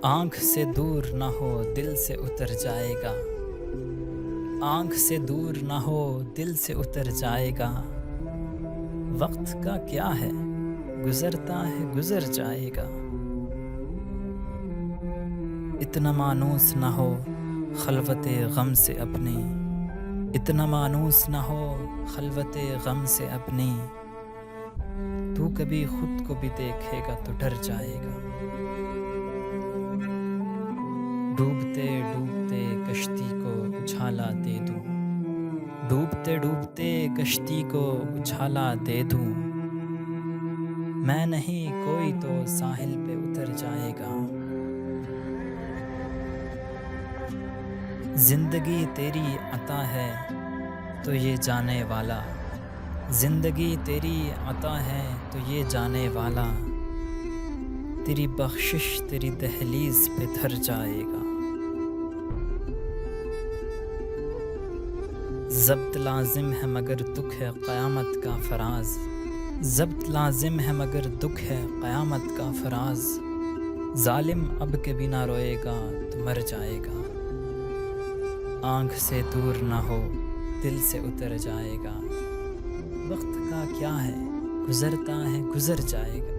آنکھ سے دور نہ ہو دل سے اتر جائے گا، آنکھ سے دور نہ ہو دل سے اتر جائے گا، وقت کا کیا ہے گزرتا ہے گزر جائے گا، اتنا مانوس نہ ہو خلوت غم سے اپنی، اتنا مانوس نہ ہو خلوت غم سے اپنی، تو کبھی خود کو بھی دیکھے گا تو ڈر جائے گا، ڈوبتے ڈوبتے کشتی کو اچھالا دے دوں، ڈوبتے ڈوبتے کشتی کو اچھالا دے دوں، میں نہیں کوئی تو ساحل پہ اتر جائے گا، زندگی تیری عطا ہے تو یہ جانے والا، زندگی تیری عطا ہے تو یہ جانے والا، تیری بخشش تیری دہلیز پہ دھر جائے گا، ضبط لازم ہے مگر دکھ ہے قیامت کا فراز، ضبط لازم ہے مگر دکھ ہے قیامت کا فراز، ظالم اب کبھی نہ روئے گا تو مر جائے گا، آنکھ سے دور نہ ہو دل سے اتر جائے گا، وقت کا کیا ہے گزرتا ہے گزر جائے گا۔